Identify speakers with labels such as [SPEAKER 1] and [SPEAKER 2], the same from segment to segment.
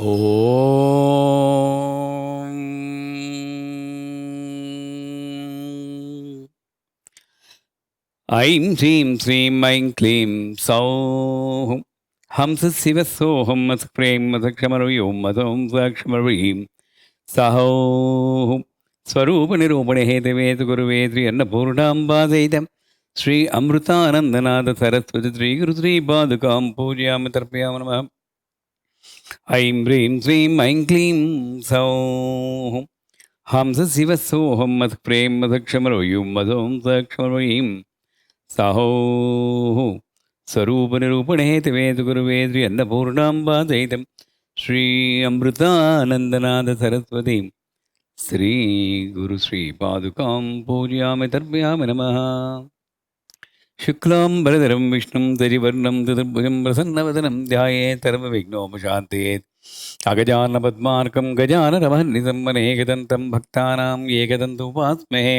[SPEAKER 1] ஓம் I'm ஸ்ரீம் ஸ்ரீம் I'm க்ளீம் சௌம் ஹம்ச சிவ சோஹம் மத்க்ரேம் மதக்ஷமரயோம் மதோம் சாட்சமரீம் சஹோம் ஸ்வரூப நிரூபண ஹேதவேத குருவேத்ரி அன்னபூர்ணாம்பாதைதம் ஸ்ரீ அமிர்தானந்தநாத சரஸ்வதி ஸ்ரீ குரு ஸ்ரீ பாதுகாம் பூஜ்யாமி தர்ப்பயாம நம ஐம் ह्रीं श्रीं ऐं क्लीं सौः हंस शिव सोऽहं मत्प्रेम मदक्षमरोयुं मदों सक्षमरोयीं सहोः स्वरूपनिरूपणहेतवेद गुरुवेद्रि अन्नपूर्णाम्बादैतं श्री अमृतानन्दनाथ सरस्वतीं श्रीगुरुश्रीपादुकां पूजयामि तर्पयामि नमः शुक्लाम्बरधरं विष्णुं दरिवर्णं चतुर्भुजं प्रसन्नवदनं ध्यायेत् सर्वविघ्नोपशान्तयेत् अगजाननपद्मार्कं गजाननमहर्निशं वनेकदन्तं भक्तानाम् एकदन्तमुपास्महे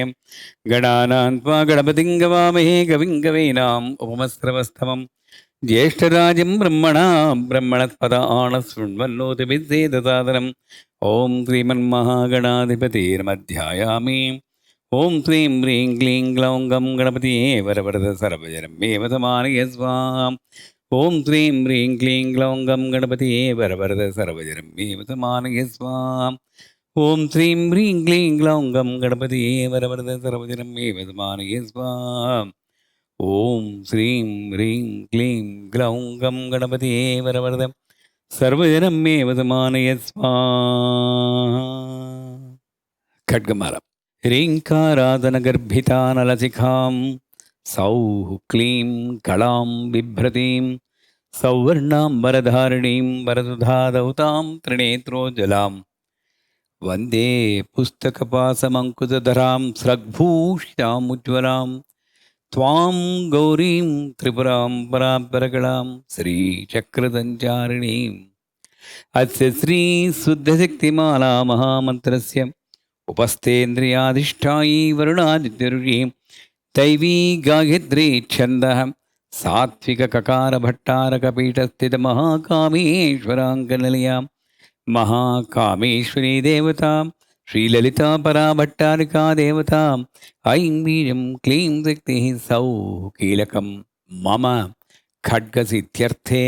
[SPEAKER 1] गणानां त्वा गणपतिं गवामहे कविं कवीनाम् उपमस्रवस्तमं ज्येष्ठराजं ब्रह्मणस्पदानः शृण्वन्नोतिभिस्सेदसादरम् ॐ श्रीमन्महागणाधिपतिर्मध्यायामि ओं क्लीं ह्रीं क्लीं ग्लौं गं गणपतिये वरवरद सर्वजनं मे वदमानय स्वाहा ओं क्लीं ह्रीं क्लीं ग्लौं गं गणपतिये वरवरद सर्वजनं मे वदमानय स्वाहा ओं क्लीं ह्रीं क्लीं ग्लौं गं गणपतिये वरवरद सर्वजनं मे वदमानय स्वाहा ओं श्रीं ह्रीं क्लीं ग्लौं गं गणपतिये वरवरद सर्वजनं मे वदमानय स्वाहा खड्गमाला ह्रीङ्कारादनगर्भितानलसिखां सौः क्लीं कलां बिभ्रतीं सौवर्णाम्बरधारिणीं वरदुधादौतां त्रिनेत्रोज्ज्वलां वन्दे पुस्तकपासमङ्कुशधरां स्रग्भूषितामुज्ज्वलां त्वां गौरीं त्रिपुरां परापरकलां श्रीचक्रसञ्चारिणीम् अस्य श्रीशुद्धशक्तिमाला महामन्त्रस्य उपस्थेन्द्रियाधिष्ठायी वरुणादित्यरुषी दैवी गायत्री छन्दः सात्विकककारभट्टारकपीठस्थितमहाकामेश्वराङ्गनिलया महाकामेश्वरी देवता श्रीललिता पराभट्टारिका देवता ऐं बीजं क्लीं शक्तिः सौः कीलकं मम खड्गसिद्ध्यर्थे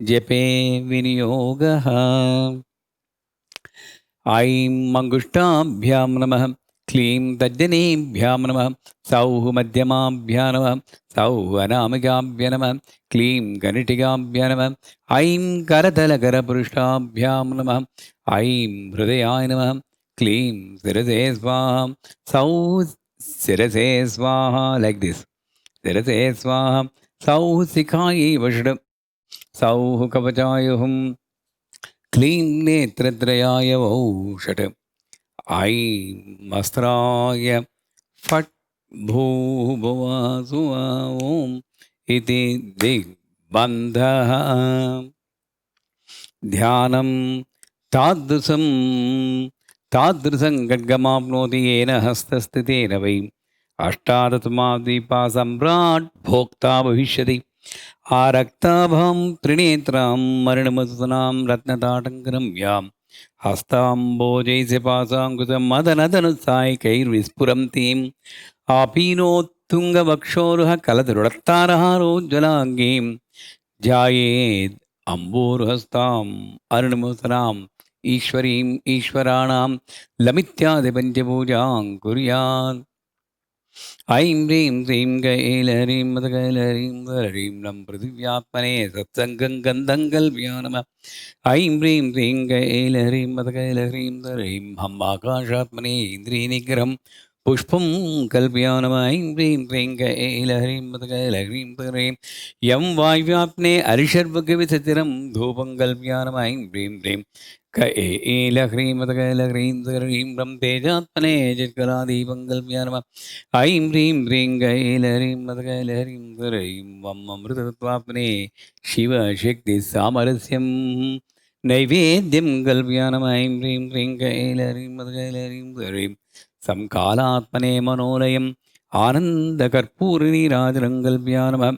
[SPEAKER 1] जपे विनियोगः ऐं मङ्गुष्टाभ्यां नमः क्लीं तज्जनेभ्यां नमः सौः मध्यमाभ्यां नमः सौः अनामिकाभ्य नमः क्लीं गणिटिकाभ्य नमः ऐं करतलकरपृष्ठाभ्यां नमः ऐं हृदयाय नमः क्लीं शिरसे स्वाहा सौः शिरसे स्वाहा लैक् दिस् शिरसे स्वाहा सौः शिखायै वषट् सौः कवचाय क्लीं नेत्रत्रयाय वौ षट् ऐं वस्त्राय फट् भूभुवः ॐ इति दिग्बन्धः ध्यानं तादृशं खड्गमाप्नोति येन हस्तस्थितेन वै अष्टादशमाद्वीपा सम्राट् भोक्ता भविष्यति आरक्ताभां त्रिनेत्रां मरणमसुनां रत्नताटङ्करं यां हस्ताम्बोजैस्यपाशाङ्कुशमदनदनुसायिकैर्विस्फुरन्तीम् आपीनोत्तुङ्गवक्षोरुह कलदरुडत्तारहारोज्ज्वलाङ्गीं ध्यायेद् अम्बोरुहस्ताम् अरुणमुसनाम् ईश्वरीम् ईश्वराणां लमित्यादिपञ्चपूजां कुर्यात् ऐं ह्रीं श्रीं कैलह्रीं मदकैलह्रीं वरह्रीं लं पृथिव्यात्मने सत्सङ्गं गन्धं कल्प्या नमः ऐं ह्रीं श्रीं कैलह्रीं मदकैलह्रीं वरह्रीं हम् आकाशात्मने इन्द्रियनिग्रहं पुष्पं कल्प्या नमः ऐं ह्रीं श्रीं कैलह्रीं मदकैलह्रीं वरह्रीं यं वायुव्याप्ने अरिषर्वकविसतिरं धूपं कल्प्या नमः ऐं ह्रीं श्रीं कैलह्रीं मदकैलह्रीं वरह्रीं लं तेजात्मने जत्कलादीपं कल्प्या नमः ऐं ह्रीं ह्रीं कैलह्रीं मदकैलह्रीं वरह्रीं वम् अमृतत्वात्मने शिवशक्तिसामरस्यं नैवेद्यं कल्प्या नमः ऐं ह्रीं ह्रीं कैलह्रीं मदकैलह्रीं वरह्रीं संकालात्मने मनोलयम् आनन्दकर्पूरनीराजनं कल्प्या नमः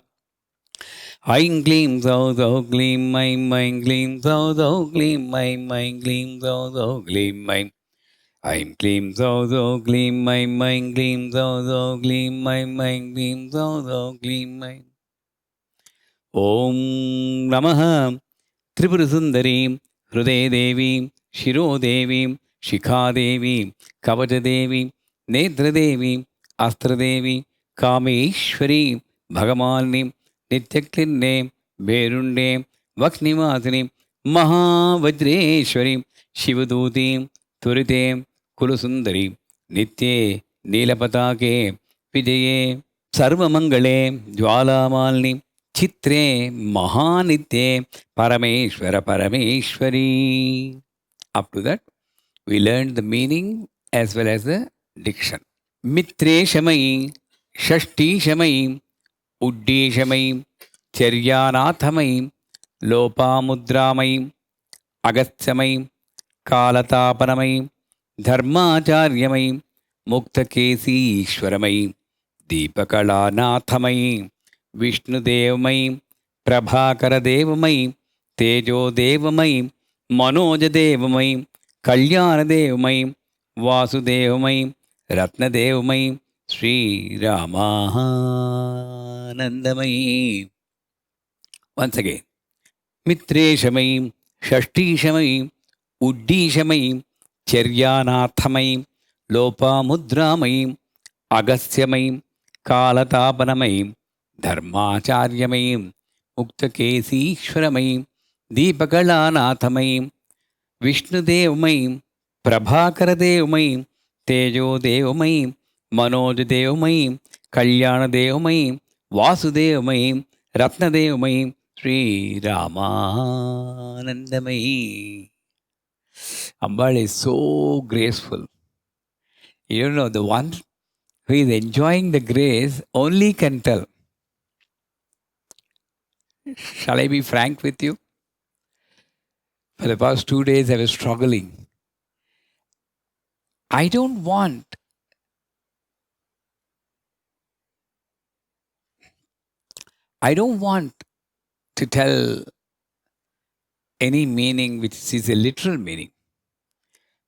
[SPEAKER 1] Aim gleam thou thou gleam my gleam thou thou gleam my gleam thou thou gleam my. I'm gleam thou thou gleam my gleam thou thou gleam my gleam thou thou gleam my. Om Namah Tripurasundari Hruday Devi Shiro Devi Shikha Devi Kavaja Devi Nedra Devi Astra Devi Kameshwari Bhagamalni Nityaklinne Berunde Vaknivatini Mahavajreshwari Shivaduti Turite Kulusundari Nitye Nilapatake Vijaye Sarvamangale Jwalamalni Chitre Mahanitye Parameshwara Parameshwari. Up to that, we learned the meaning as well as the diction. Mitre Shamai, Shashti Shamai, Uddi Shamai, Charyanathamai, Lopamudramai, Agatyamai, Kalatapanamai, Dharmacharyamai, Muktakesi Ishwaramai, Deepakalanathamai, Vishnudevamai, Prabhakaradevamai, Tejodevamai, Manojadevamai, Kalyanadevamai, Vasudevamai, Ratnadevamai, Sri Ramanandamai. Once again, Mitreshamai, Shashtishamai, Uddishamai, Charyanathamai, Lopamudramai, Agasyamai, Kalatapanamai, Dharmacharyamai, Muktakesishwaramai, Deepakalanathamai, Vishnudevamai, Prabhakaradevamai, Tejodevamai, Manojadevamai, Kalyanadevamai, Vasudevamai, Ratnadevamai, Sri Ramanandamai. Ambal is so graceful. You know, the one who is enjoying the grace only can tell. Shall I be frank with you? For the past 2 days, I was struggling. I don't want to tell any meaning which is a literal meaning.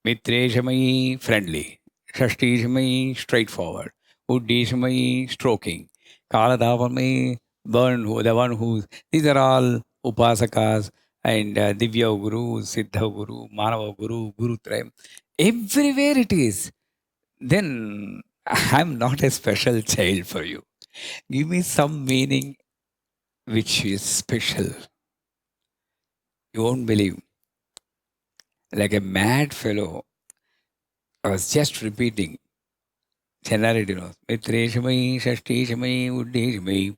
[SPEAKER 1] Mitreshamayi, friendly. Shashtishamayi, straightforward. Uddishamayi, stroking. Kaladavamayi, the one who, these are all upasakas and Divya Guru, Siddha Guru, Manava Guru, Guru Trayam. Everywhere it is. Then I'm not a special child for you. Give me some meaning which is special. You won't believe. Like a mad fellow, I was just repeating. Chennarity knows. Mitreshamai, Shashtishamai, Uddeshamai.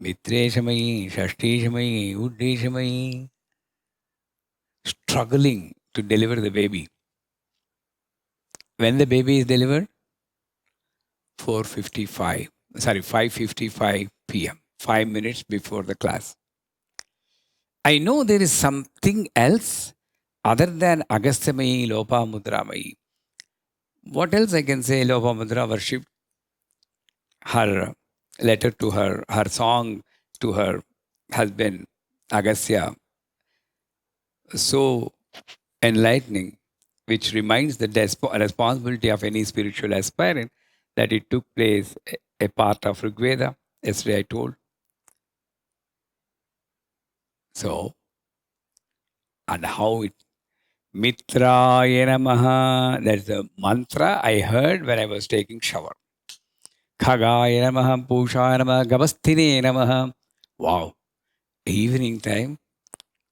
[SPEAKER 1] Mitreshamai, Shashtishamai, Uddeshamai. Struggling to deliver the baby. When the baby is delivered? 5:55 p.m. 5 minutes before the class. I know there is something else other than Agasthyamayi, Lopamudramai. What else I can say? Lopamudra worshipped her letter to her song to her husband, Agastya, so enlightening, which reminds the responsibility of any spiritual aspirant that it took place a part of Rigveda. Yesterday I told. So, and how it Mitraya Namaha, that's the mantra I heard when I was taking shower. Khagaya Namaha, Pushaya Namaha, Gavasthine Namaha. Wow. Evening time,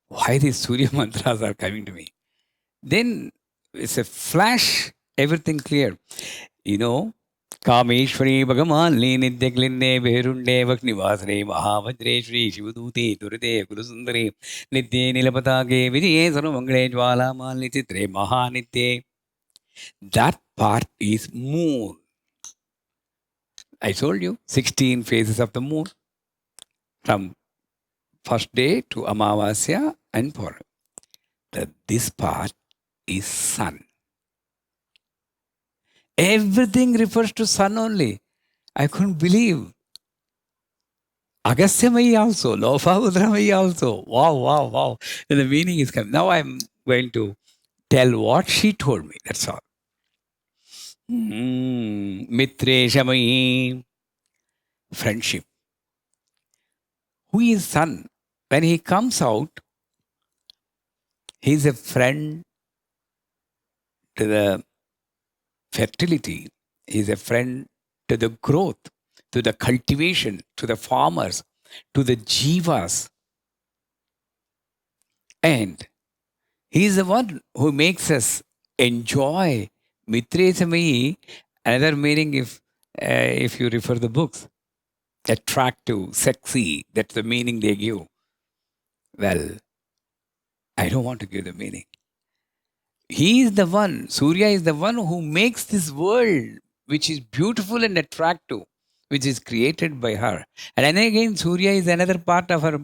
[SPEAKER 1] why these Surya mantras are coming to me? Then it's a flash, everything clear. You know, Kameshwari Bhagamalni Nityaklinne Berunde Vaknivasre Mahavajre Shri Shivaduti Durite Kurusundari Nitye Nilapatake Vijaye Sarvamangale Jwalamalni Chitre Mahanitye. That part is moon. I told you, 16 phases of the moon. From first day to Amavasya and Purnima. This part is sun. Everything refers to sun only. I couldn't believe. Agastyamai also, Lopavudramai also. Wow, wow, wow. And the meaning is coming. Now I'm going to tell what she told me. That's all. Mitre Shamai, friendship. Who is sun? When he comes out, he's a friend to the fertility. He's a friend to the growth, to the cultivation, to the farmers, to the jivas. And he is the one who makes us enjoy. Mitre Samayi, another meaning if you refer the books, attractive, sexy, that's the meaning they give. Well, I don't want to give the meaning. He is the one, Surya is the one who makes this world, which is beautiful and attractive, which is created by her. And then again, Surya is another part of her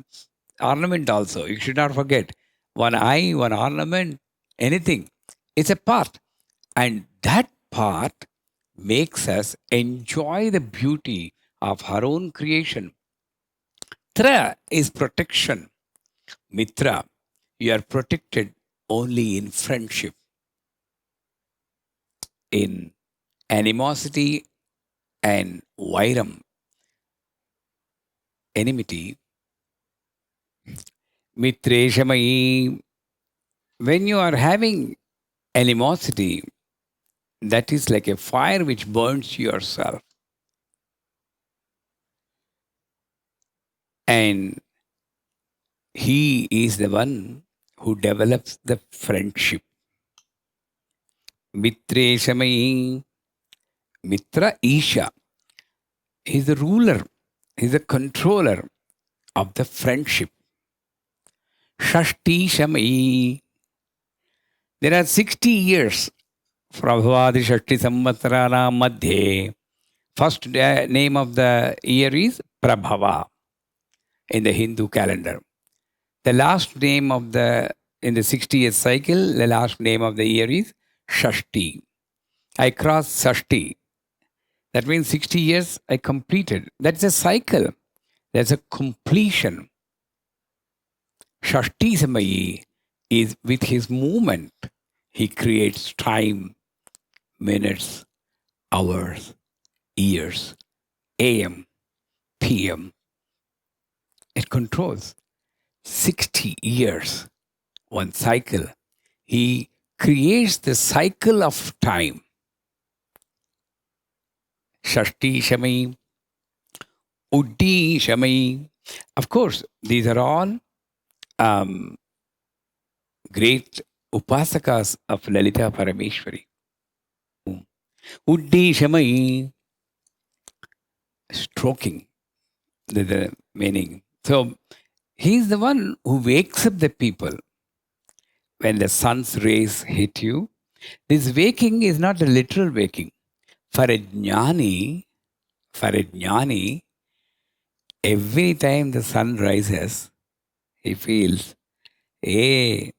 [SPEAKER 1] ornament also. You should not forget. One eye, one ornament, anything. It's a part. And that part makes us enjoy the beauty of her own creation. Tra is protection. Mitra, you are protected only in friendship, in animosity and vairam, enmity. Mitreshamai, when you are having animosity, that is like a fire which burns yourself. And he is the one who develops the friendship. Mitreshamai, Mitra Isha. He's the ruler, he's the controller of the friendship. Shashti Shamai. There are 60 years Prabhavadi Shashti Samvatsarana Madhye. First name of the year is Prabhava in the Hindu calendar. The last name of in the 60th cycle, the last name of the year is Shashti. I crossed Shashti. That means 60 years I completed. That's a cycle. That's a completion. Shashti Samayi is with his movement. He creates time, minutes, hours, years, AM, PM. It controls 60 years, one cycle. He creates the cycle of time. Shashti Shamai, Uddi Shamai. Of course, these are all great upasakas of Lalita Parameshwari. Uddi Shamai, stroking, the meaning. So, he's the one who wakes up the people when the sun's rays hit you. This waking is not a literal waking. For a jnani, every time the sun rises, he feels, hey,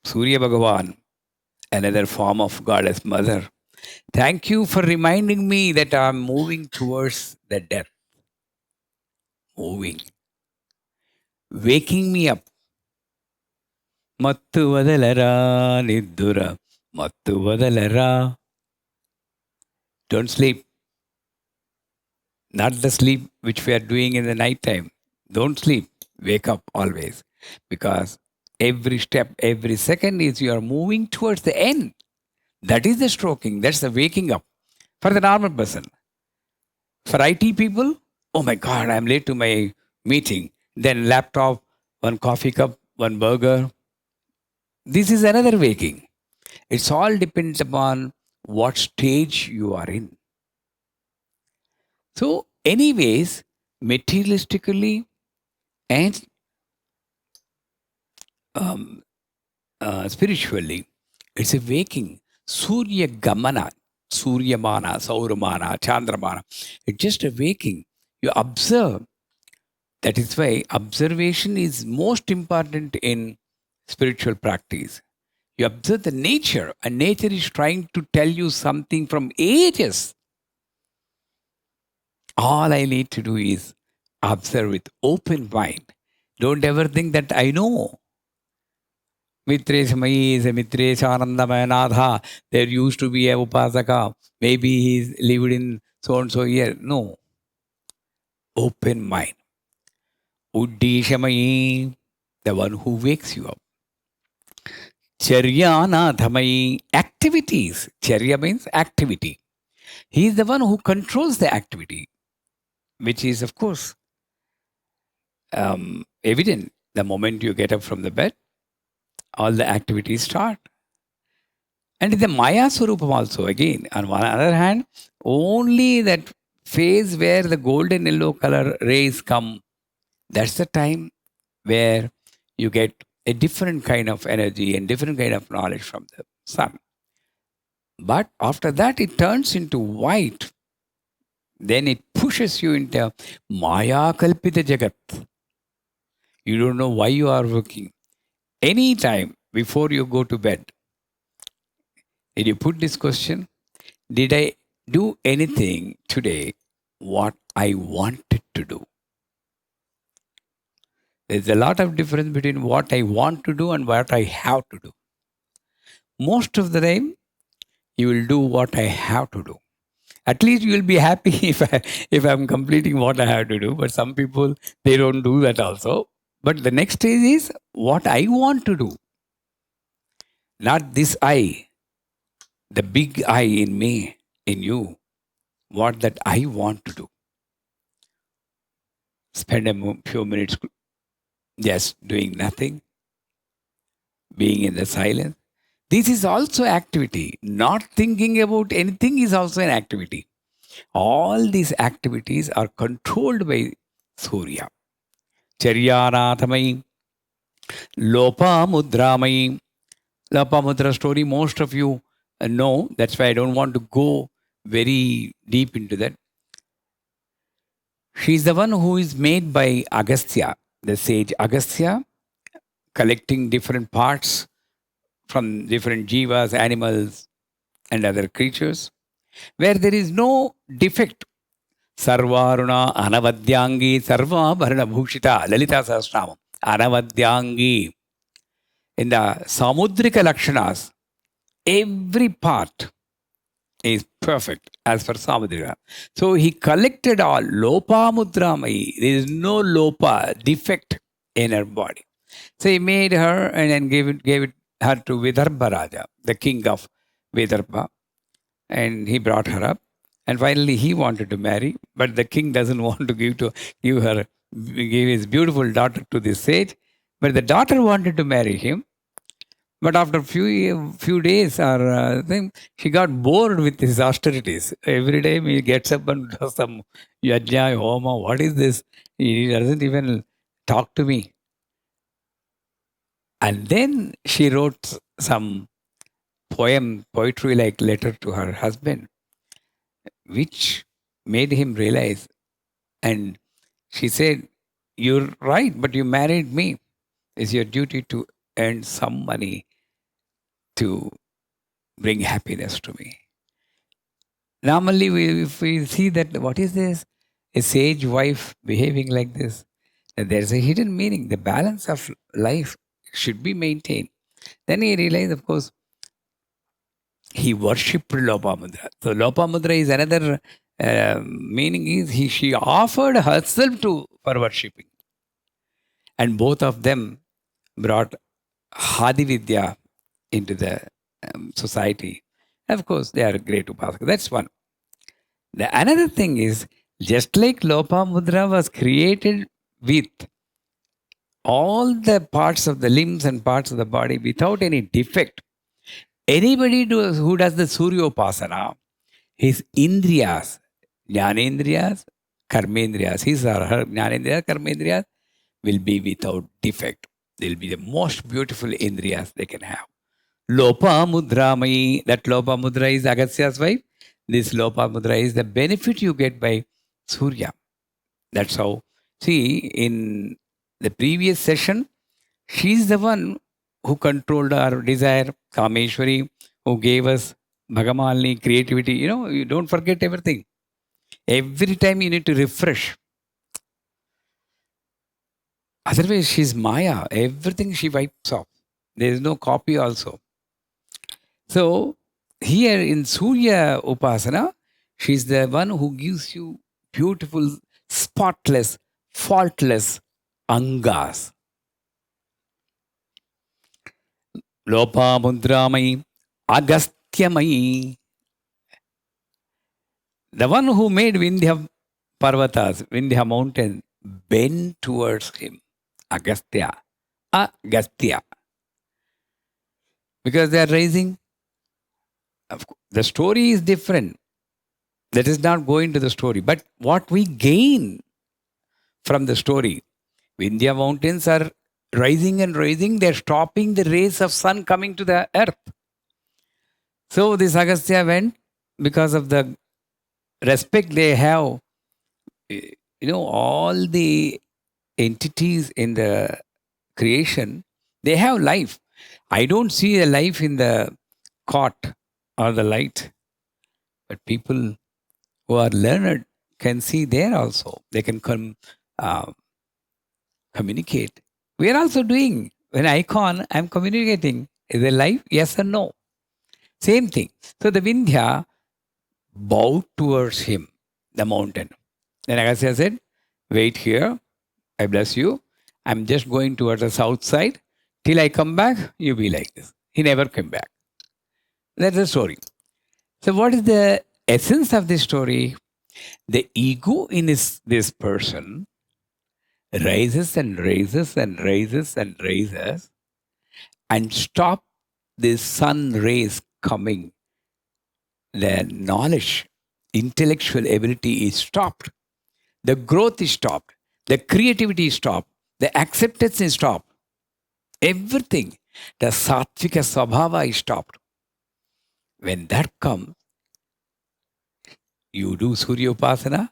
[SPEAKER 1] Surya Bhagavan, another form of Goddess Mother, thank you for reminding me that I'm moving towards the death. Moving. Waking me up. Mattu vadalara niddura. Mattu vadalara. Don't sleep. Not the sleep which we are doing in the night time. Don't sleep. Wake up always. Because every step, every second is you are moving towards the end. That is the stroking. That's the waking up for the normal person. For IT people, oh my God, I'm late to my meeting. Then laptop, one coffee cup, one burger. This is another waking. It's all depends upon what stage you are in. So, anyways, materialistically and spiritually, it's a waking. Surya Gamana, Suryamana, Sauramana, Chandramana. It's just a waking. You observe. That is why observation is most important in spiritual practice. You observe the nature, and nature is trying to tell you something from ages. All I need to do is Observe with open mind. Don't ever think that I know. Mitreshamayi is a Mitresh Anandamayanaatha. There used to be a Upasaka. Maybe he's lived in so and so year. No. Open mind. Uddishamayi, the one who wakes you up. Charyanathamai, activities. Charya means activity. He is the one who controls the activity, which is, of course, evident. The moment you get up from the bed, all the activities start. And the Maya Surupam also, again, on one other hand, only that phase where the golden yellow color rays come, that's the time where you get a different kind of energy and different kind of knowledge from the sun. But after that, it turns into white. Then it pushes you into Maya Kalpita Jagat. You don't know why you are working. Any time before you go to bed, did you put this question? Did I do anything today what I wanted to do? There's a lot of difference between what I want to do and what I have to do. Most of the time, you will do what I have to do. At least you will be happy if I'm completing what I have to do. But some people, they don't do that also. But the next stage is what I want to do. Not this I, the big I in me, in you. What that I want to do. Spend a few minutes just doing nothing, being in the silence. This is also activity. Not thinking about anything is also an activity. All these activities are controlled by Surya. Charyanathamai, Lopamudramai. Lopamudra story, most of you know. That's why I don't want to go very deep into that. She's the one who is made by Agastya, the sage Agastya, collecting different parts from different jivas, animals, and other creatures, where there is no defect. Sarvaruna Anavadyangi Sarva Bharana Bhushita Lalita Sahasranamam. Anavadyangi. In the Samudrika Lakshanas, every part is perfect as per Samudrika. So he collected all Lopa Mudramai. There is no Lopa, defect in her body. So he made her and then gave it her to Vidarbha Raja, the king of Vidarbha. And he brought her up. And finally he wanted to marry, but the king doesn't want to give his beautiful daughter to this sage. But the daughter wanted to marry him. But after few days or thing, she got bored with his austerities. Every day he gets up and does some yajna, homa. What is this? He doesn't even talk to me. And then she wrote some poetry like letter to her husband, which made him realize. And she said, "You're right, but you married me. It's your duty to earn some money to bring happiness to me." Normally, if we see that, what is this? A sage wife behaving like this. There's a hidden meaning. The balance of life should be maintained. Then he realized, of course, he worshipped Lopamudra. So Lopamudra is another meaning is she offered herself for worshipping. And both of them brought Hadi Vidya into the society. Of course, they are great Upasakas. That's one. The another thing is, just like Lopamudra was created with all the parts of the limbs and parts of the body without any defect, anybody who does the Suryopasana, his indriyas, Jnanendriyas, Karmendriyas, his or her Jnanendriyas, Karmendriyas will be without defect. They'll be the most beautiful indriyas they can have. Lopamudramai, that Lopamudra is Agastya's wife. This Lopamudra is the benefit you get by Surya. That's how. See, in the previous session, she's the one who controlled our desire, Kameshwari, who gave us Bhagamalini, creativity. You don't forget everything. Every time you need to refresh. Otherwise, she's Maya. Everything she wipes off. There is no copy also. So here in Surya Upasana, she's the one who gives you beautiful, spotless, faultless angas. Lopamudramai, Agasthyamai. The one who made Vindhya Parvatas, Vindhya mountain, bend towards him. Agastya. Agastya. Because they are raising. The story is different. Let us not go into the story. But what we gain from the story, Vindhya mountains are rising and rising. They're stopping the rays of sun coming to the earth. So this Agastya went because of the respect they have. All the entities in the creation, they have life. I don't see a life in the cot or the light, but people who are learned can see there also. They can uh, communicate. We are also doing. When icon, I'm communicating. Is there life? Yes or no? Same thing. So the Vindhya bowed towards him, the mountain. Then Agastya said, wait here. I bless you. I'm just going towards the south side. Till I come back, you be like this. He never came back. That's the story. So, what is the essence of this story? The ego in this person rises and raises and raises and raises and stop the sun rays coming. The knowledge, intellectual ability is stopped. The growth is stopped. The creativity is stopped. The acceptance is stopped. Everything. The sattvika svabhava is stopped. When that comes, you do Surya Upasana,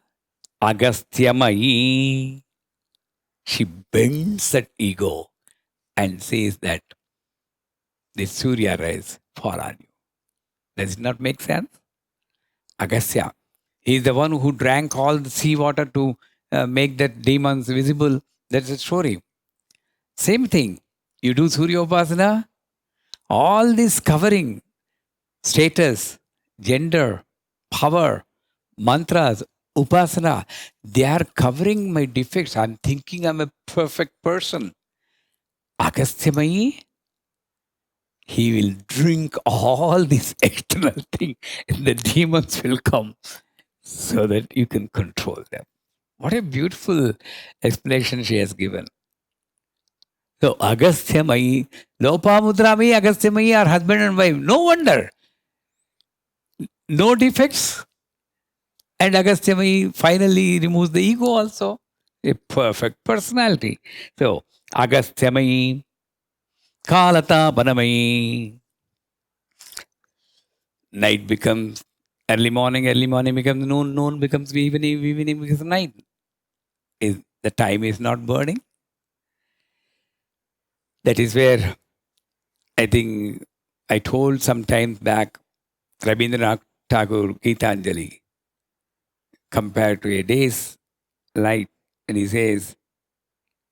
[SPEAKER 1] Agasthyamai. She bends that ego and says that the Surya rays fall on you. Does it not make sense? Agastya. He is the one who drank all the sea water to make that demons visible. That's the story. Same thing. You do Surya Upasana, all this covering, status, gender, power, mantras, upasana, they are covering my defects. I'm thinking I'm a perfect person. Agasthyamai, he will drink all these external things and the demons will come so that you can control them. What a beautiful explanation she has given. So Agasthyamai, Lopamudrami, Agasthyamai are husband and wife. No wonder. No defects. And Agasthyamai finally removes the ego also. A perfect personality. So Agasthyamai, Kalatapanamai. Night becomes early morning becomes noon, noon becomes evening, evening becomes night. The time is not burning. That is where I think I told some time back Rabindranath Tagore Gitanjali compared to a day's light. And he says,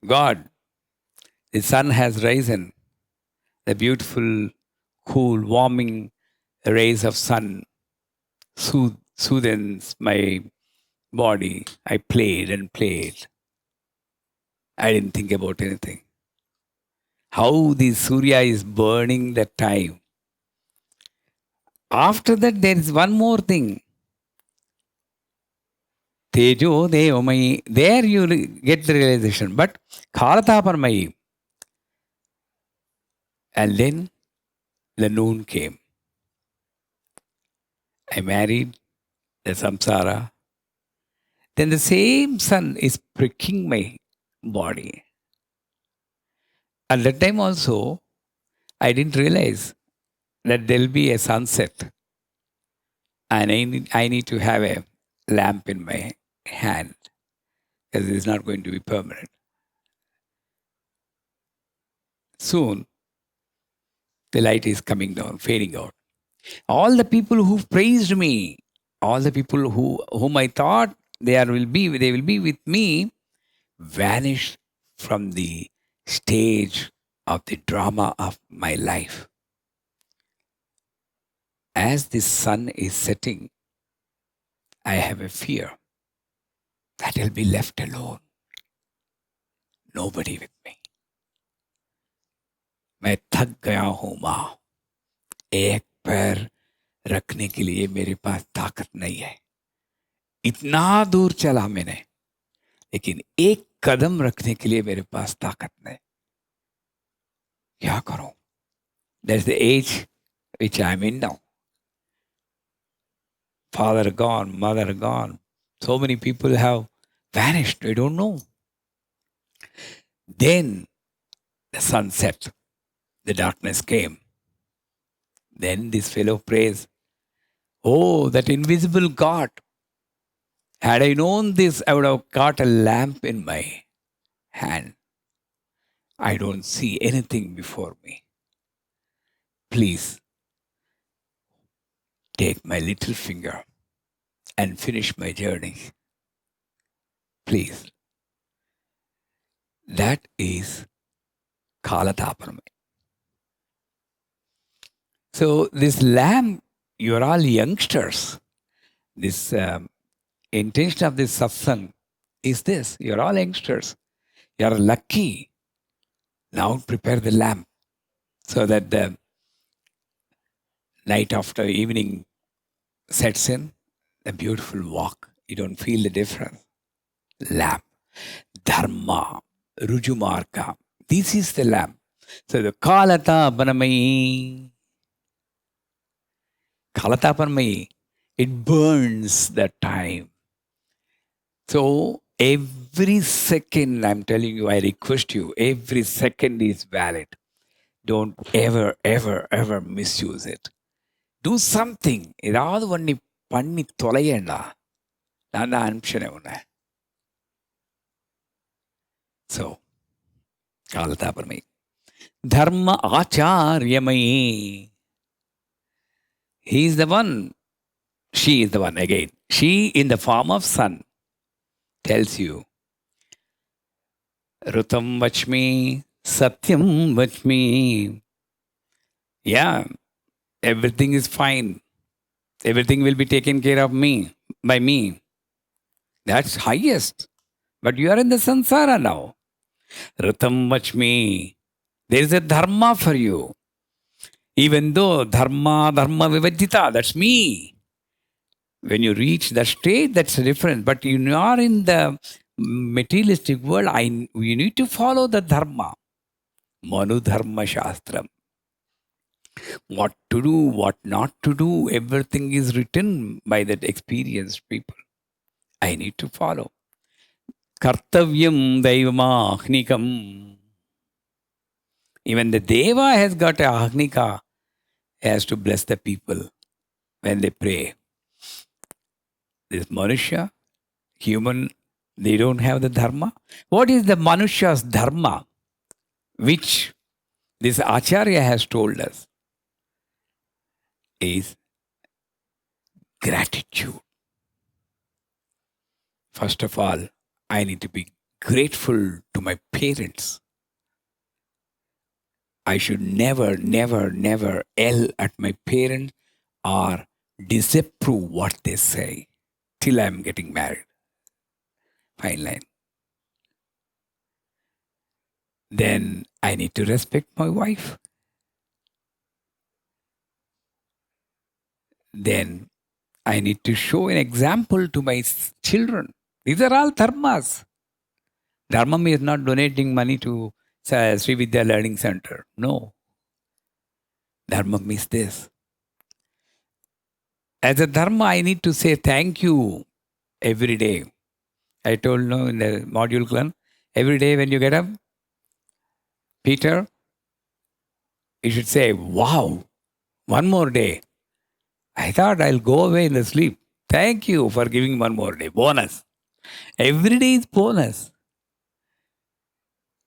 [SPEAKER 1] God, the sun has risen, the beautiful, cool, warming rays of sun soothes my body. I played and played. I didn't think about anything. How the Surya is burning the time. After that, there is one more thing. Tejo Devamai. There you get the realization. But Kalataparmai. And then the noon came. I married the samsara. Then the same sun is pricking my body. At that time also, I didn't realize that there'll be a sunset. And I need to have a lamp in my hand because it's not going to be permanent. Soon, the light is coming down, fading out. All the people who praised me, all the people whom I thought they will be with me, vanished from the stage of the drama of my life. As the sun is setting, I have a fear that I'll be left alone, nobody with me. मैं थक गया हूं माँ, एक पैर रखने के लिए मेरे पास ताकत नहीं है. इतना दूर चला मैंने, लेकिन एक कदम रखने के लिए मेरे पास ताकत नहीं. क्या करूं? That's the age which I'm in now. Father gone, mother gone. So many people have vanished. I don't know. Then the sun set, the darkness came. Then this fellow prays, oh, that invisible God. Had I known this, I would have got a lamp in my hand. I don't see anything before me. Please take my little finger and finish my journey. Please. That is Kalatapanam. So this lamp, you are all youngsters. This intention of this satsang is this. You are all youngsters. You are lucky. Now prepare the lamp so that the night after evening sets in, a beautiful walk. You don't feel the difference. Lamp. Dharma. Rujumarka. This is the lamp. So the Kalatapanamai. Kalatapanamai. It burns the time. So every second, I'm telling you, I request you, every second is valid. Don't ever, ever, ever misuse it. Do something. ஏதாவது ஒண்ணு பண்ணி தொலையேண்டா. நான் தான் அனுப்பிச்சேனே உன்னை. So, காலதாபரமை. Dharma Acharyamayi. He is the one. She is the one again. She in the form of sun tells you, Rutam Vachmi, Satyam Vachmi. Yeah, everything is fine. Everything will be taken care of by me. That's highest. But you are in the samsara now. Rutam Vachmi. There is a dharma for you. Even though dharma vivajita, that's me. When you reach that state, that's different. But you are in the materialistic world, you need to follow the dharma. Manu Dharma Shastram. What to do, what not to do, everything is written by that experienced people. I need to follow. Kartavyam Daivama Ahnikam. Even the Deva has got a Ahnika, has to bless the people when they pray. This Manusha, human, they don't have the dharma. What is the Manusha's dharma? Which this Acharya has told us is gratitude. First of all, I need to be grateful to my parents. I should never, never, never yell at my parents or disapprove what they say till I'm getting married. Fine line. Then I need to respect my wife. Then I need to show an example to my children. These are all dharmas. Dharma is not donating money to Sri Vidya Learning Center. No. Dharma means this. As a dharma, I need to say thank you every day. I told you in the module clan, every day when you get up, Peter, you should say, wow, one more day. I thought I'll go away in the sleep. Thank you for giving one more day. Bonus. Every day is bonus.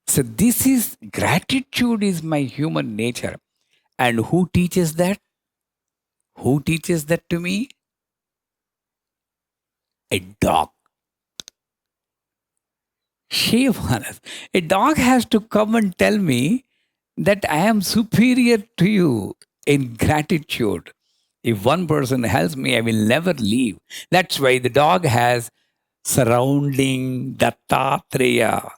[SPEAKER 1] So this is, gratitude is my human nature. And who teaches that? Who teaches that to me? A dog. Shame on us. A dog has to come and tell me that I am superior to you in gratitude. If one person helps me, I will never leave. That's why the dog has surrounding Dattatreya,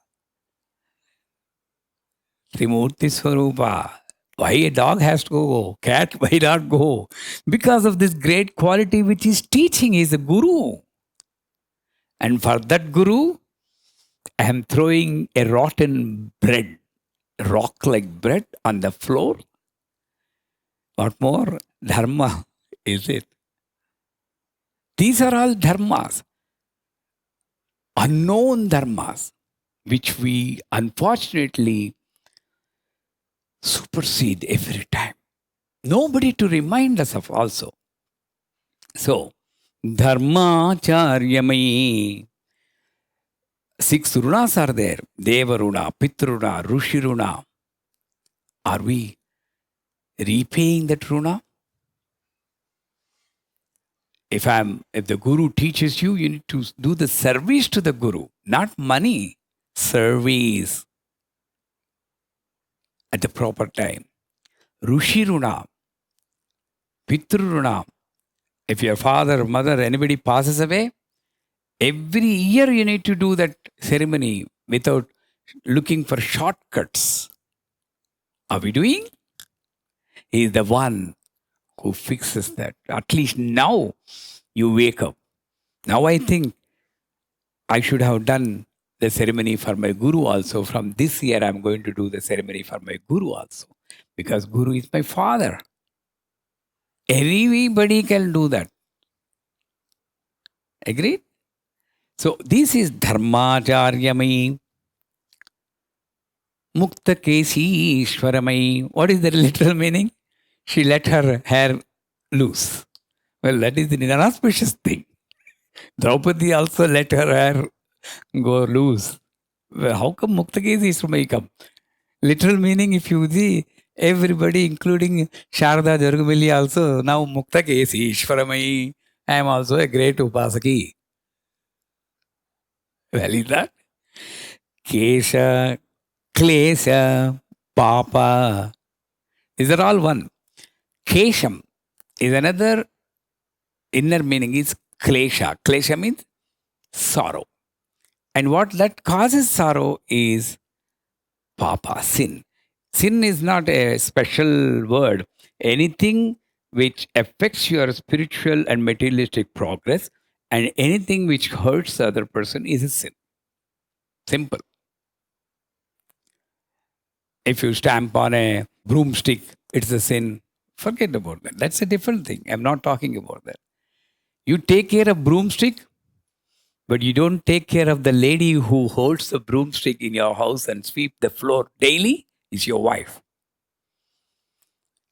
[SPEAKER 1] Trimurti Swarupa. Why a dog has to go? Cat why not go? Because of this great quality which is teaching is a guru. And for that guru, I am throwing a rotten bread, rock like bread on the floor. What more dharma is it? These are all dharmas, unknown dharmas, which we unfortunately supersede every time. Nobody to remind us of also. So, dharma charyamai. 6 runas are there. Deva runa, Pitruna, Rushi runa. Are we repaying that runa? If the guru teaches you, you need to do the service to the guru, not money. Service at the proper time. Rushi runa, Pitru runa. If your father, mother, anybody passes away, every year you need to do that ceremony without looking for shortcuts. Are we doing? He is the one who fixes that. At least now you wake up. Now I think I should have done the ceremony for my guru also. From this year, I'm going to do the ceremony for my guru also. Because guru is my father. Everybody can do that. Agreed? So this is Dharmacharyamai. Mukta Kesi Ishwaramai. What is the literal meaning? She let her hair loose. Well, that is an inauspicious thing. Draupadi also let her hair go loose. Well, how come Mukta Kesi Ishwaramai come? Literal meaning, if you see, everybody, including Sharda Jargamili also, now Mukta Kesi Ishwaramai. I am also a great Upasaki. Well, is that? Kesha, Klesha, Papa. These are all one. Kesham is another inner meaning is Klesha. Klesha means sorrow. And what that causes sorrow is Papa, sin. Sin is not a special word. Anything which affects your spiritual and materialistic progress and anything which hurts the other person is a sin. Simple. If you stamp on a broomstick, it's a sin. Forget about that. That's a different thing. I'm not talking about that. You take care of broomstick, but you don't take care of the lady who holds the broomstick in your house and sweep the floor daily, is your wife.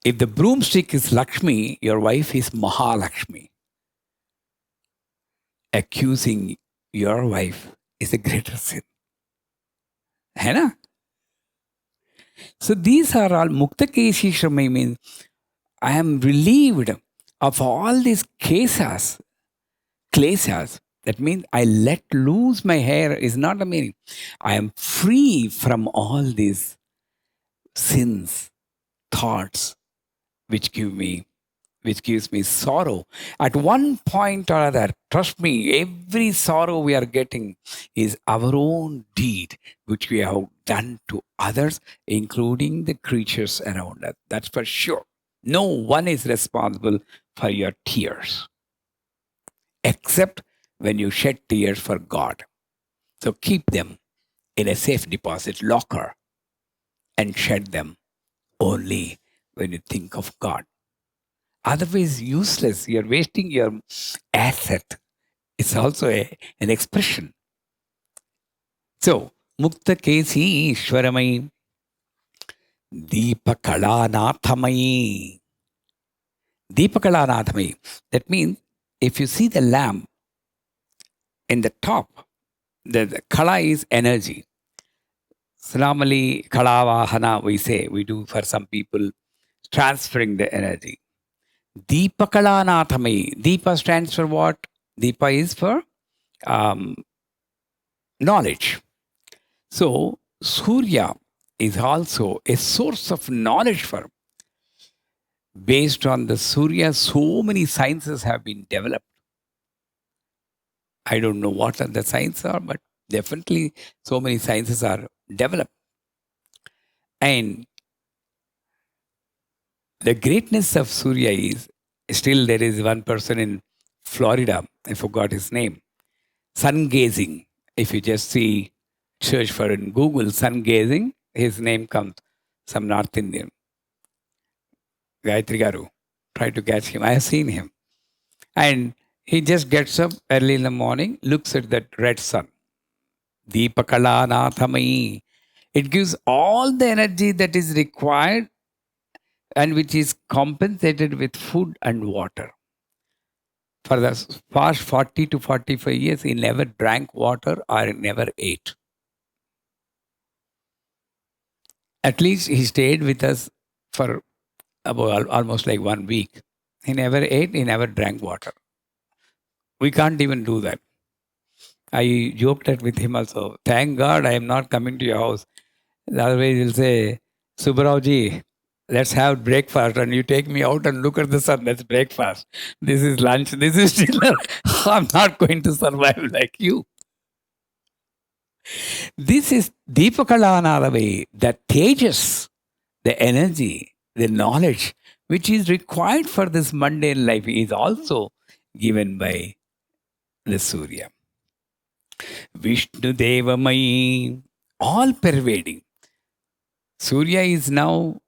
[SPEAKER 1] If the broomstick is Lakshmi, your wife is Mahalakshmi. Accusing your wife is a greater sin. है ना? So these are all Mukta Kesi Shramai means I am relieved of all these kleshas. That means I let loose my hair is not a meaning. I am free from all these sins, thoughts, which gives me sorrow. At one point or other, trust me, every sorrow we are getting is our own deed, which we have done to others, including the creatures around us. That's for sure. No one is responsible for your tears, except when you shed tears for God. So keep them in a safe deposit locker and shed them only when you think of God. Otherwise, useless. You're wasting your asset. It's also an expression. So, Mukta Kesi Ishwaramai, Deepakalanathamai. Deepakalanathamai. That means if you see the lamp in the top, the kala is energy. So normally, kalavahana we say, we do for some people, transferring the energy. Deepakalanathamai. Deepa stands for what? Deepa is for knowledge. So, Surya is also a source of knowledge for. Based on the Surya, so many sciences have been developed. I don't know what the sciences are, but definitely so many sciences are developed. And the greatness of Surya is still there is one person in Florida, I forgot his name, sun gazing. If you just see, search for in Google sun gazing, his name comes, some North Indian, Gayatri Garu. Try to catch him. I have seen him. And he just gets up early in the morning, looks at that red sun. Deepakala Nathamai. It gives all the energy that is required and which is compensated with food and water. For the past 40 to 45 years, he never drank water or never ate. At least he stayed with us for about almost like 1 week. He never ate, he never drank water. We can't even do that. I joked that with him also. Thank God I am not coming to your house. Otherwise, he'll say, Subbarao, let's have breakfast and you take me out and look at the sun. That's breakfast. This is lunch. This is dinner. I'm not going to survive like you. This is Deepakalanarave, the tejas, the energy, the knowledge which is required for this mundane life is also given by the Surya. Vishnu Devamai, all pervading. Surya is now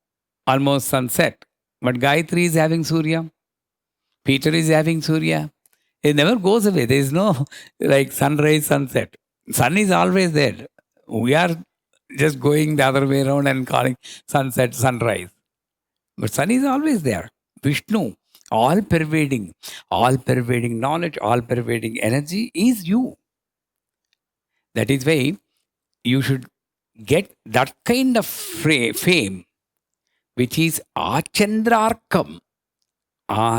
[SPEAKER 1] almost sunset, but Gayatri is having Surya. Peter is having Surya. It never goes away. There is no like sunrise, sunset. Sun is always there. We are just going the other way around and calling sunset, sunrise. But sun is always there. Vishnu, all pervading knowledge, all pervading energy is you. That is why you should get that kind of fame, which is Achandrarkam.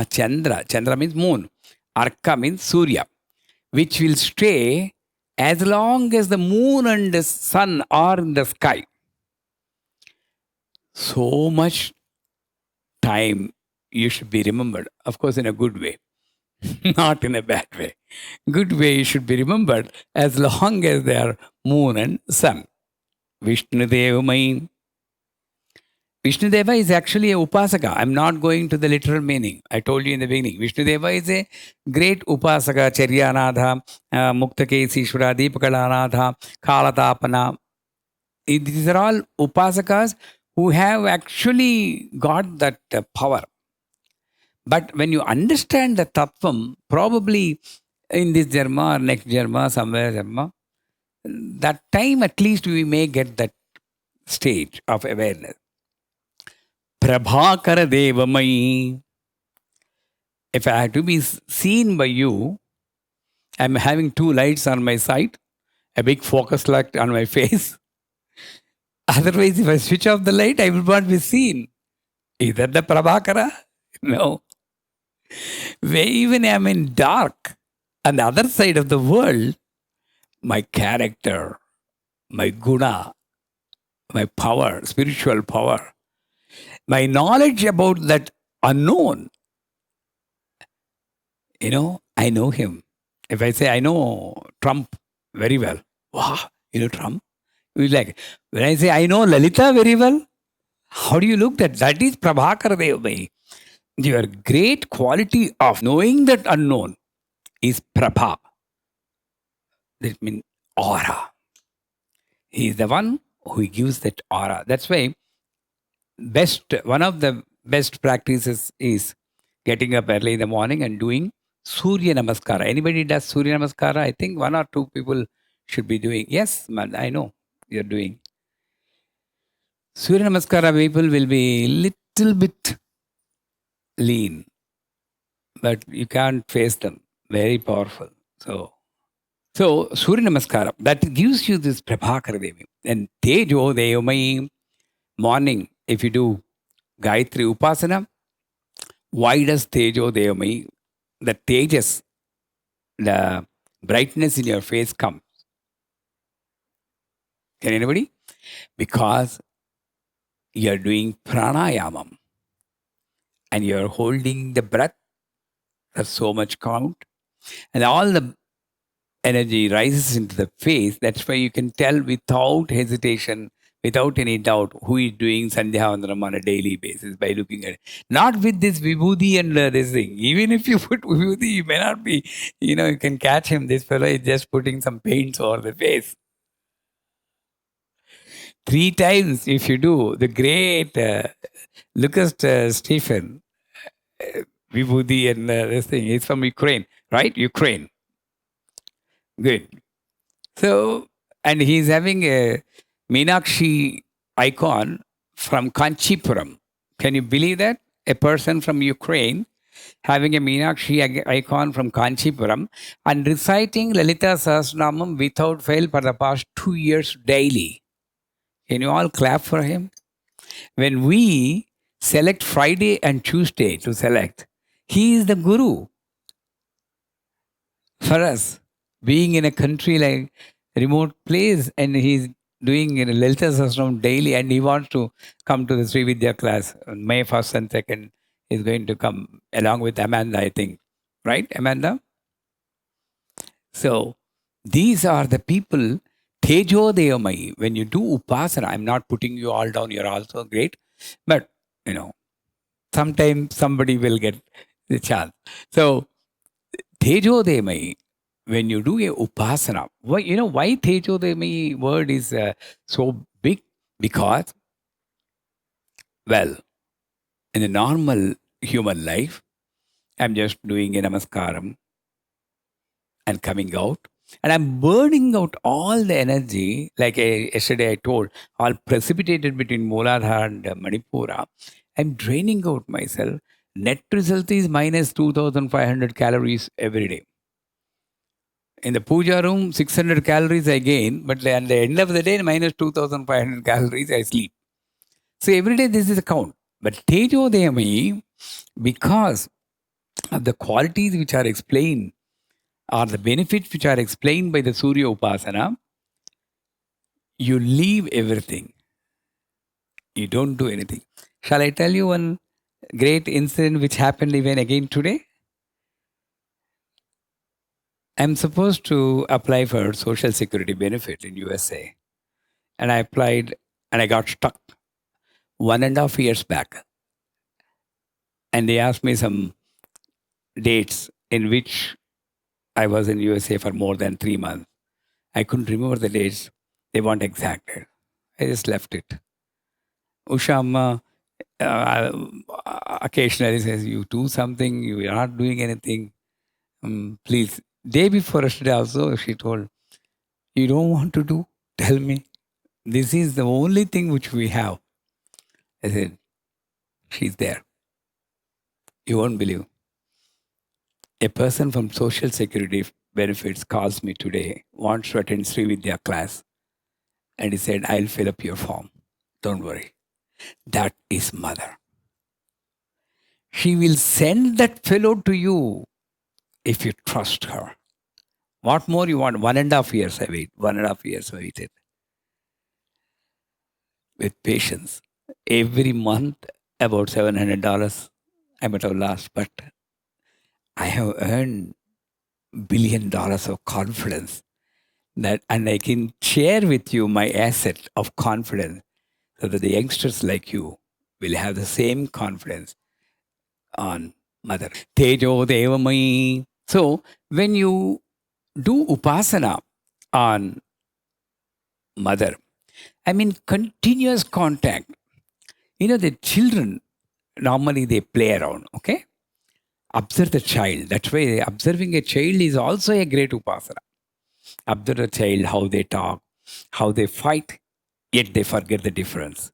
[SPEAKER 1] Chandra means moon. Arka means Surya, which will stay as long as the moon and the sun are in the sky. So much time you should be remembered, of course, in a good way, not in a bad way. Good way you should be remembered as long as they are moon and sun. Vishnu Devamai. Vishnu Deva is actually a Upasaka. I'm not going to the literal meaning. I told you in the beginning. Vishnu Deva is a great Upasaka, Charyanadha, Muktakesishwara, Deepakalanadha, Kalatapana. These are all Upasakas who have actually got that power. But when you understand the Tattvam, probably in this Dharma or next Dharma, somewhere Dharma, that time at least we may get that stage of awareness. Prabhakara Devamai. If I have to be seen by you, I'm having two lights on my side, a big focus light on my face. Otherwise, if I switch off the light, I will not be seen. Is that the Prabhakara? No. Where even I'm in dark, on the other side of the world, my character, my guna, my power, spiritual power, my knowledge about that unknown, I know him. If I say I know Trump very well, wow, you know Trump? You like, when I say I know Lalita very well, how do you look at that? That is Prabhakar Devamai. Your great quality of knowing that unknown is Prabha. That means aura. He is the one who gives that aura. That's why one of the best practices is getting up early in the morning and doing Surya Namaskara. Anybody does Surya Namaskara? I think one or two people should be doing. Yes, man, I know you're doing. Surya Namaskara people will be little bit lean, but you can't face them. Very powerful. So Surya Namaskara, that gives you this Prabhakara Devi. And Tejo Devamai, morning, if you do Gayatri Upasana, why does Tejo Devamai, the tejas, the brightness in your face comes? Can anybody? Because you're doing pranayamam and you're holding the breath for so much count, and all the energy rises into the face. That's why you can tell without hesitation, without any doubt, who is doing Sandhyavandanam on a daily basis by looking at it. Not with this vibhuti and this thing. Even if you put vibhuti, you may not be, you can catch him. This fellow is just putting some paints over the face. 3 times, if you do, the great Lucas Stephen, vibhuti and this thing, is from Ukraine, right? Ukraine. Good. So, and he's having a Meenakshi icon from Kanchipuram. Can you believe that? A person from Ukraine having a Meenakshi icon from Kanchipuram and reciting Lalita Sahasranamam without fail for the past 2 years daily. Can you all clap for him? When we select Friday and Tuesday to select, he is the guru for us. Being in a country like remote place and he's doing Lalita Sahasranam daily and he wants to come to the Sri Vidya class on May 1st and 2nd. He's going to come along with Amanda, I think. Right, Amanda? So these are the people, Tejo Devamai. When you do Upasana, I'm not putting you all down, you're also great. But, sometimes somebody will get the chance. So Tejo Devamai, when you do a upasana, why Tejodemi word is so big? Because, well, in a normal human life, I'm just doing a namaskaram and coming out, and I'm burning out all the energy, like yesterday I told, all precipitated between Mooladhara and Manipura. I'm draining out myself. Net result is minus 2,500 calories every day. In the puja room, 600 calories I gain, but at the end of the day, minus 2,500 calories I sleep. So every day this is a count. But Tejo Devamai, because of the qualities which are explained, or the benefits which are explained by the Surya Upasana, you leave everything. You don't do anything. Shall I tell you one great incident which happened even again today? I'm supposed to apply for Social Security benefit in USA. And I applied and I got stuck 1.5 years back. And they asked me some dates in which I was in USA for more than 3 months. I couldn't remember the dates. They want exact date. I just left it. Usha Amma occasionally says, you do something, you are not doing anything. Please. Day before yesterday also, she told, you don't want to do? Tell me. This is the only thing which we have. I said, she's there. You won't believe. A person from Social Security benefits calls me today, wants to attend Sri Vidya class. And he said, I'll fill up your form. Don't worry. That is mother. She will send that fellow to you if you trust her. What more you want? 1.5 years I wait. 1.5 years I waited. With patience. Every month, about $700 I might have lost, but I have earned $1 billion of confidence and I can share with you my asset of confidence so that the youngsters like you will have the same confidence on mother. Tejo Devamai. So when you do upasana on mother, I mean continuous contact. The children, normally they play around, okay? Observe the child. That's why observing a child is also a great upasana. Observe the child, how they talk, how they fight, yet they forget the difference.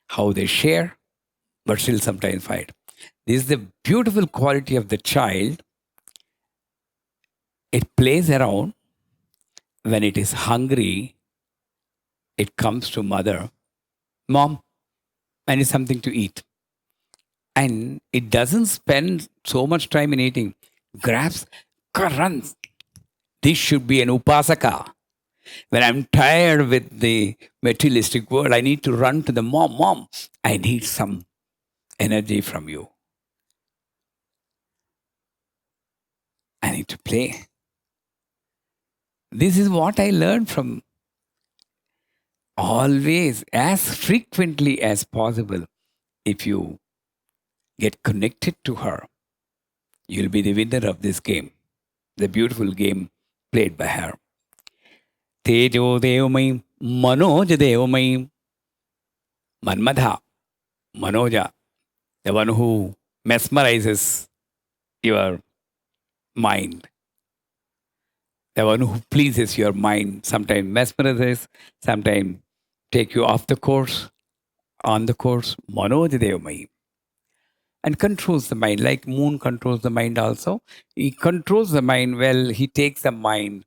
[SPEAKER 1] How they share, but still sometimes fight. This is the beautiful quality of the child. It plays around. When it is hungry, it comes to mother. Mom, I need something to eat. And it doesn't spend so much time in eating. Grabs, runs. This should be an upasaka. When I'm tired with the materialistic world, I need to run to the mom. Mom, I need some energy from you. I need to play. This is what I learned from always, as frequently as possible. If you get connected to her, you'll be the winner of this game, the beautiful game played by her. Tejo Devamai, Manoj Devamai, Manmadha, Manoja, the one who mesmerizes your mind, the one who pleases your mind, sometimes mesmerizes, sometimes take you off the course, on the course, Manoj Devamai, and controls the mind, like moon controls the mind also. He controls the mind well, he takes the mind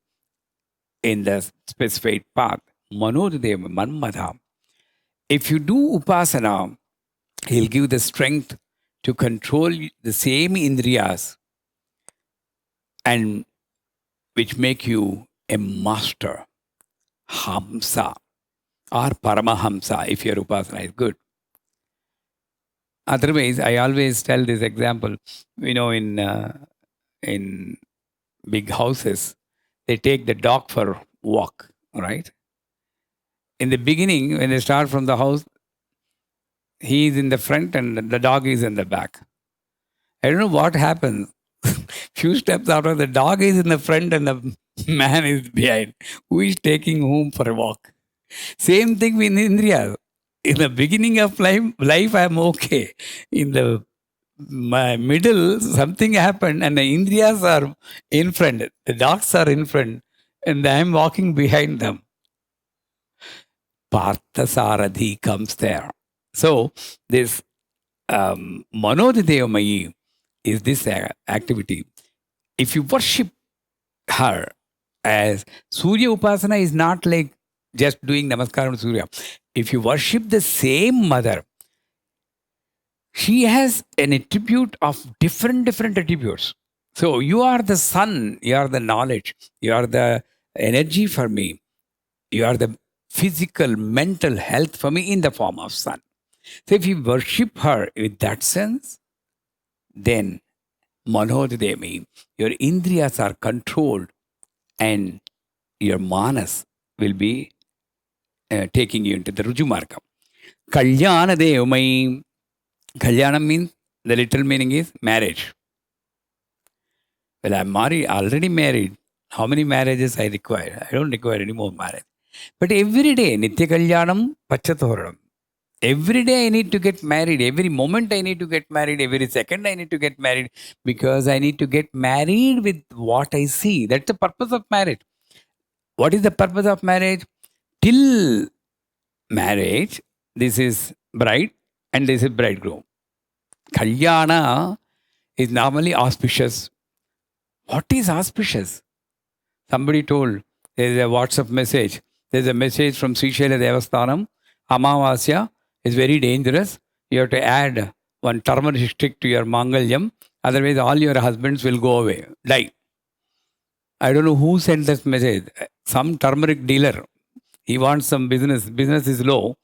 [SPEAKER 1] in the specified path. Manoj Devamai, Manmadha. If you do upasana, he'll give the strength to control the same indriyas and which make you a master, Hamsa or Paramahamsa if your upasana is good. Otherwise, I always tell this example, in big houses, they take the dog for walk, right? In the beginning, when they start from the house, he is in the front and the dog is in the back. I don't know what happens. Few steps after, the dog is in the front and the man is behind. Who is taking whom for a walk? Same thing with Indriya. In the beginning of life I'm okay. In the my middle, something happened and the Indriyas are in front. The dogs are in front and I'm walking behind them. Parthasarathi comes there. So this Manoj Devamayi is this activity. If you worship her as Surya Upasana is not like just doing Namaskaram to Surya. If you worship the same mother, she has an attribute of different attributes. So you are the sun, you are the knowledge, you are the energy for me, you are the physical, mental health for me in the form of sun. So if you worship her with that sense, then Manodademi, your indriyas are controlled and your manas will be taking you into the Rujumarga. Kalyana Devamai. Kalyana means, the literal meaning is marriage. Well, I'm already married. How many marriages I require? I don't require any more marriage. But every day, Nitya Kalyanam Pachathoranam. Every day I need to get married. Every moment I need to get married. Every second I need to get married because I need to get married with what I see. That's the purpose of marriage. What is the purpose of marriage? Till marriage, this is bride and this is bridegroom. Kalyana is normally auspicious. What is auspicious? Somebody told, there is a WhatsApp message. There is a message from Sri Shaila Devasthanam. Amavasya is very dangerous. You have to add one turmeric stick to your Mangalyam. Otherwise, all your husbands will go away, die. I don't know who sent this message. Some turmeric dealer. He wants some business. Business is low.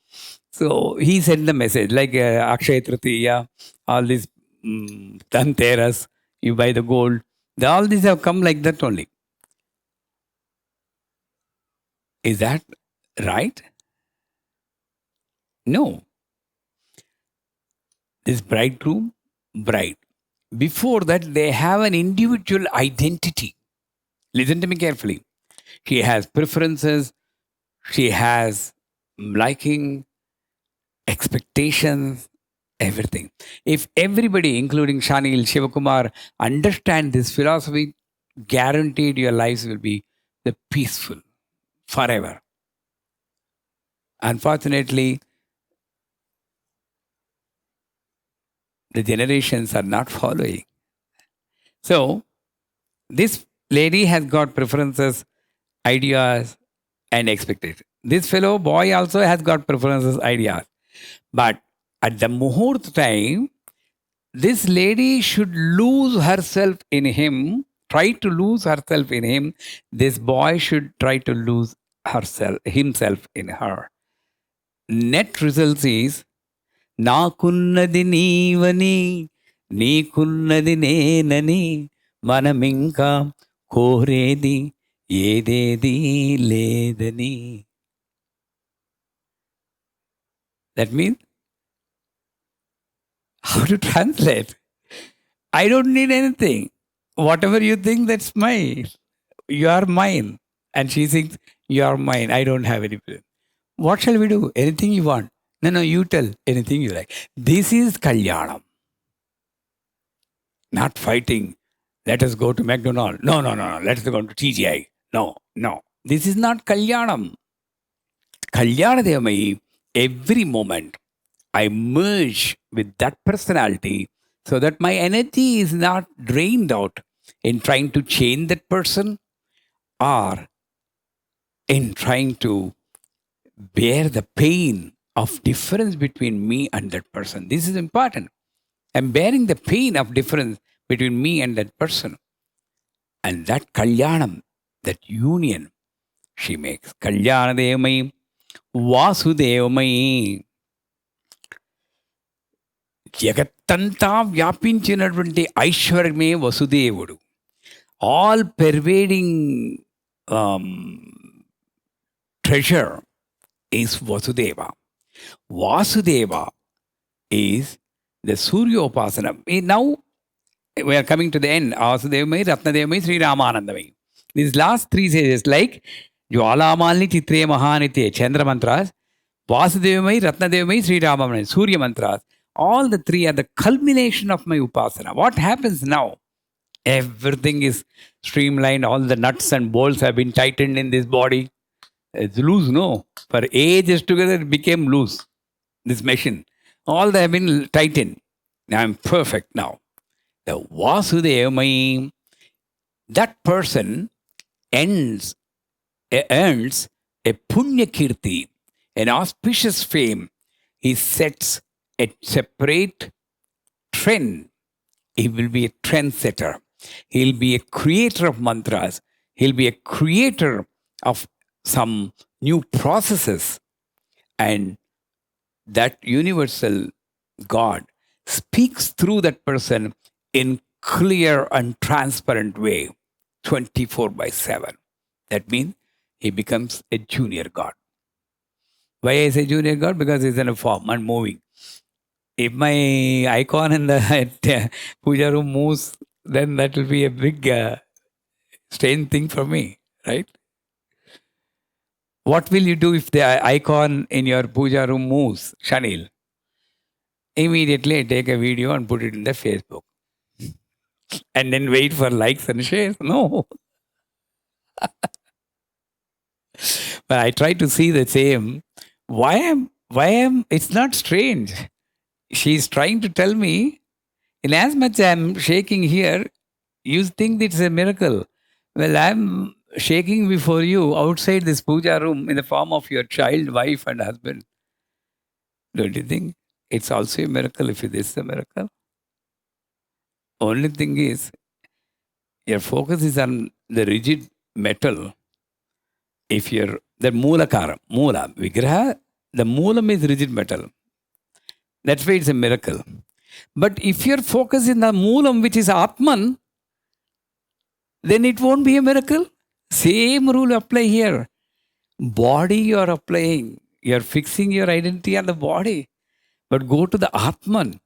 [SPEAKER 1] So he sent the message like Akshay Tritiya, all these Dhanteras, you buy the gold. All these have come like that only. Is that right? No. This bridegroom, bride. Before that, they have an individual identity. Listen to me carefully. She has preferences. She has liking, expectations, everything. If everybody, including Shanil, Shivakumar, understand this philosophy, guaranteed your lives will be the peaceful forever. Unfortunately, the generations are not following. So, this lady has got preferences, ideas, and expectations. This fellow boy also has got preferences, ideas. But at the Muhurt time, this lady should lose herself in him, try to lose herself in him. This boy should try to lose himself in her. Net results is నాకున్నది నీవని నీకున్నది నేనని మనమింకా కోరేది ఏదేది లేదని. That means, how to translate? I don't need anything. Whatever you think, that's mine. You are mine. And she thinks, you are mine. I don't have any plan. What shall we do? Anything you want. No, you tell anything you like. This is Kalyanam. Not fighting. Let us go to McDonald's. No. Let us go to TGI. No. This is not Kalyanam. Kalyanadevamayi, every moment I merge with that personality so that my energy is not drained out in trying to change that person or in trying to bear the pain of difference between me and that person. This is important. I'm bearing the pain of difference between me and that person. And that Kalyanam, that union she makes. Kalyanadevamayi, Vasudevamayi. జగత్తంతా వ్యాపించినటువంటి ఐశ్వర్యమే వసుదేవుడు. All pervading treasure is Vasudeva. Vasudeva is the Surya Upasana. Now we are coming to the end. Vasudevamayi, Ratnadevamayi, Sri Ramanandamayi. These last three stages, like Jwalamalini, Chitre, Mahanite, Chandra mantras, Vasudevamayi, Ratnadevamayi, Sri Ramanandamayi, Surya mantras. All the three are the culmination of my Upasana. What happens now? Everything is streamlined. All the nuts and bolts have been tightened in this body. It's loose, no? For ages together, it became loose. This machine. All they have been tightened. Now I'm perfect now. The Vasudevamayi, that person earns a punya kirti, an auspicious fame. He sets a separate trend. He will be a trendsetter. He'll be a creator of mantras. He'll be a creator of some new processes. And that universal God speaks through that person in clear and transparent way, 24/7. That means he becomes a junior God. Why I say junior God? Because he's in a form and moving. If my icon in the puja room moves, then that will be a big strange thing for me, right? What will you do if the icon in your puja room moves, Shanil? Immediately I take a video and put it in the Facebook. And then wait for likes and shares. No. But I try to see the same. Why am it's not strange. She's trying to tell me, in as much I'm shaking here, you think it's a miracle. Well, I'm shaking before you outside this puja room in the form of your child, wife, and husband. Don't you think it's also a miracle if it is a miracle? Only thing is, your focus is on the rigid metal. If you're the Moola, Vigraha, the Moolam is rigid metal. That's why it's a miracle. But if your focus is in the Moolam, which is Atman, then it won't be a miracle. Same rule apply here. Body you are applying. You're fixing your identity on the body. But go to the Atman.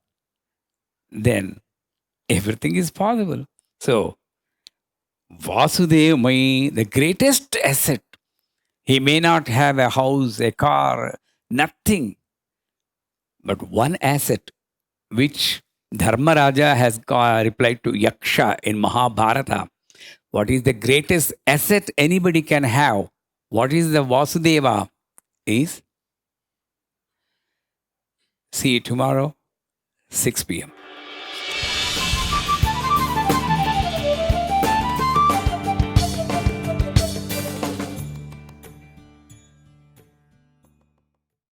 [SPEAKER 1] Then everything is possible. So, Vasudevamayi, the greatest asset. He may not have a house, a car, nothing. But one asset which Dharmaraja has replied to Yaksha in Mahabharata. What is the greatest asset anybody can have? What is the Vasudeva? Is see you tomorrow, 6 p.m.